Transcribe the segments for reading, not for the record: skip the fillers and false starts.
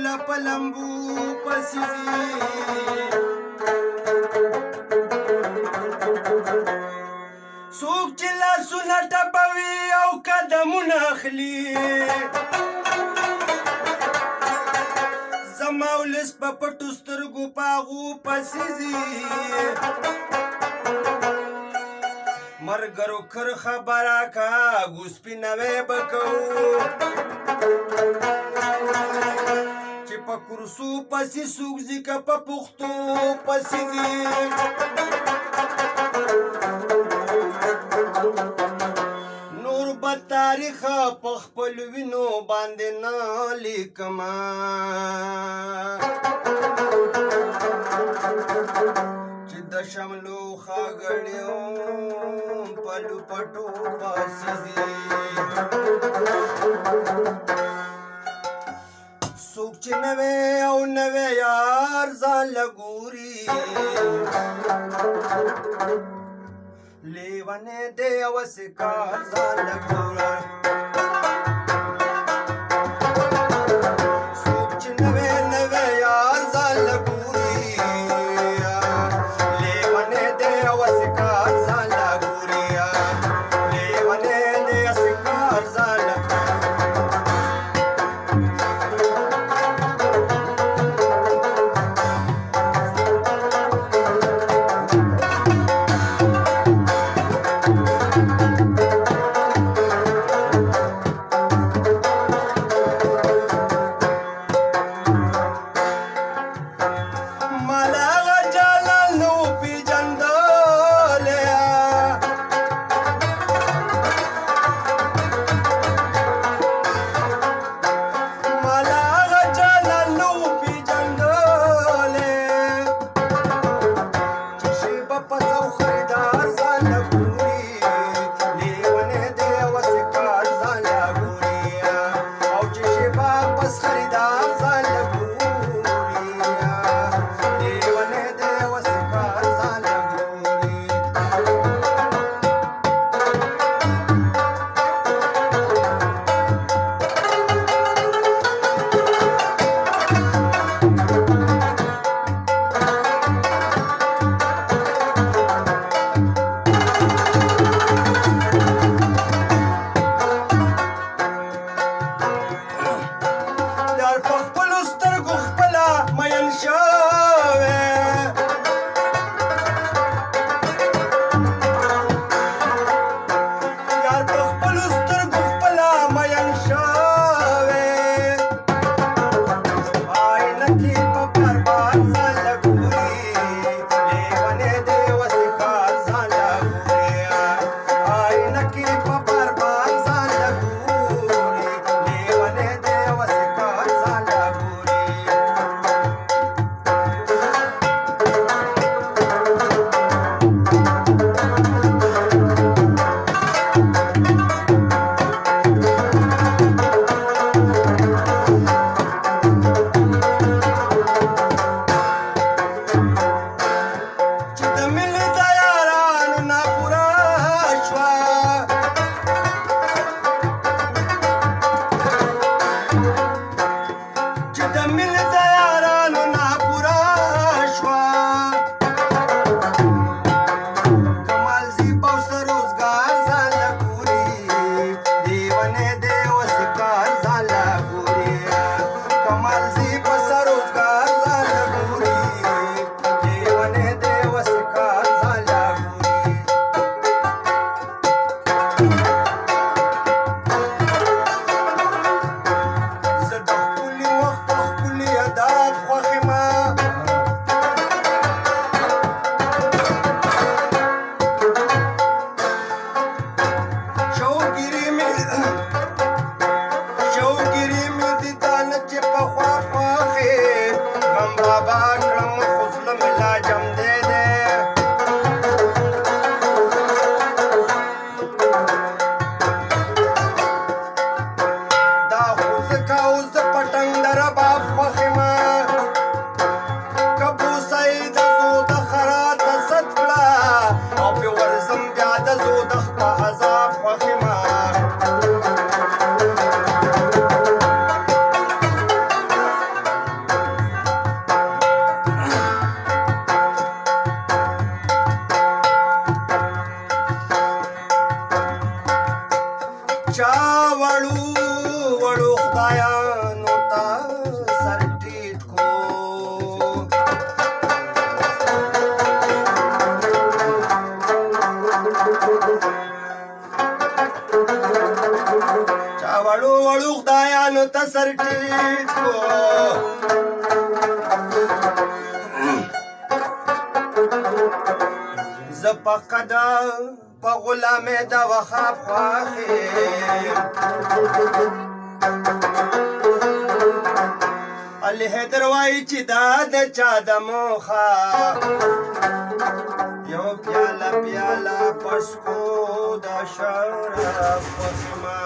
زماوله په لمبو پسې ځي څوک چې لاسونه ټپوي او قدمونه اخلي زما ولس په پټو سترګو په هغو پسې ځي مرګرو کر خبره کا ګوسپینوی به کوو چې په کرسو پسې څوک ځي که په پښتو پسې ځي نور به تاریخ په خپل وینو باندې نه لیکما چې د شملو ښاغلیو پلو پټو پسې ځي څوک چې نوی او نوی یار ځان له ګوري لیونی دی اوسې کار ځان له ګوره څوک چې نوی نوی یار ځان له ګوري لیونی دی اوسې کار ځان له ګوري لیونی دی اوسې کار ځان له तसरटी को زپقدا په غلامه د وخاب خواخي علي حیدر وای چې دا د چا د موخه یو پیاله پیاله پسکو د شرف پسما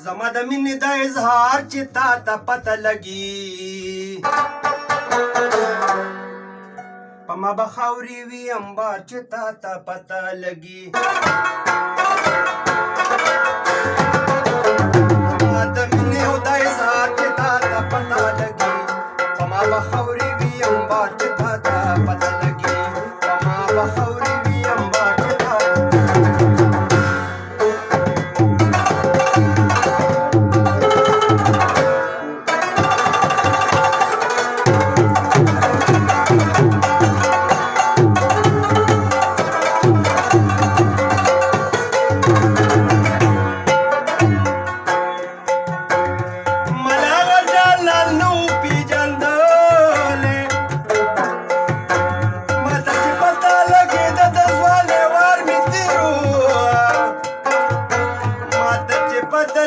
زما د مینې د اظهار چې تا ته پته لګي په ما به خاورې وي انبار چې تا ته پته لګي زما د مینې او د اظهار چې تا ته پته لګي په ما به خاورې وي انبار چې تا ته پته لګي په ما به خاورې وي انبار چې تا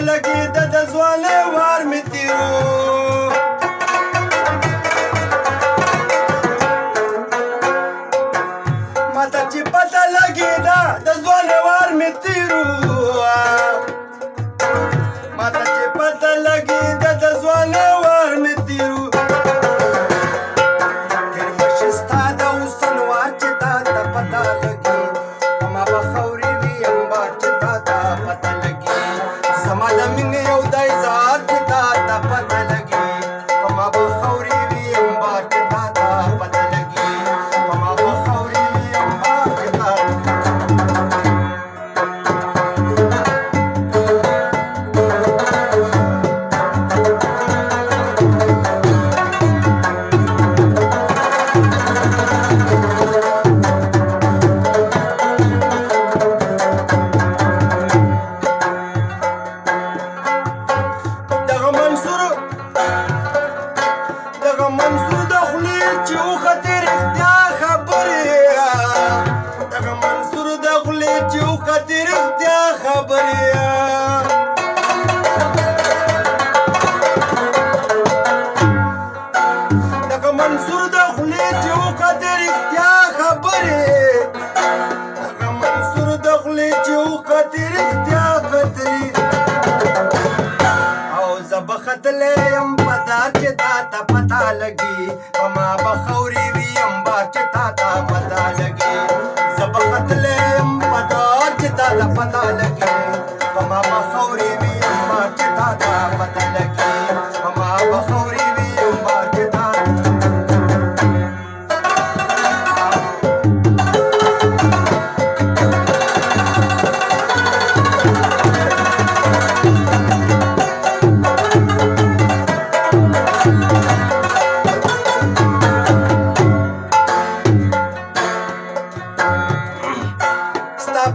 لګي د ځواني وار می تیرو ماته چې پته لګي د ځواني وار می تیرو ماته چې پته لګي د ځواني وار می تیرو تیر مشستا د اوسن وار چې تا ته پته لګي ما به خوري وي انبار چې تا ته پته لګي زما د مینې یو د اظهار چې تا ته پته لګي په ما به خورې وي انبار چې تا ته پته لګي په ما به خورې وي انبار چې تا منصور د خولې چې وختې رښتیا خبرې دغه منصور د خولې چې وختې رښتیا خبرې دغه منصور د خولې چې وختې رښتیا خبرې دغه منصور د خولې چې وختې رښتیا خبرې او زه به ختلی یم په دار چې تا ته پته لګي په ما به خورې وي انبار چې تا ته پته لګي زه به ختلی یم په دار چې تا ته پته لګي په ما به خورې وي انبار چې تا ته پته لګي په ما به خورې وي انبار چې تا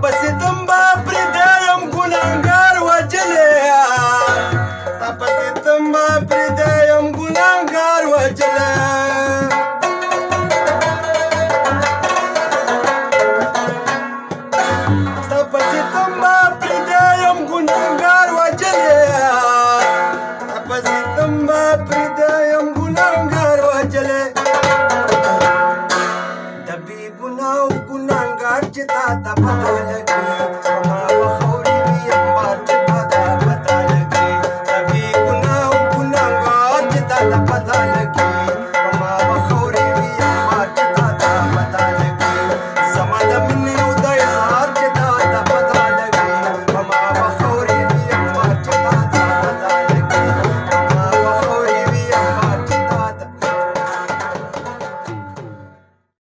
پسې تمبا پردایم ګناهګار وجلې تا پسې تمبا پردایم ګناهګار وجلې تا پسې تمبا پردایم ګناهګار وجلې تا پسې تمبا پردایم ګناهګار وجلې د بې ګناه ګناهګار چې تا ته پته لګي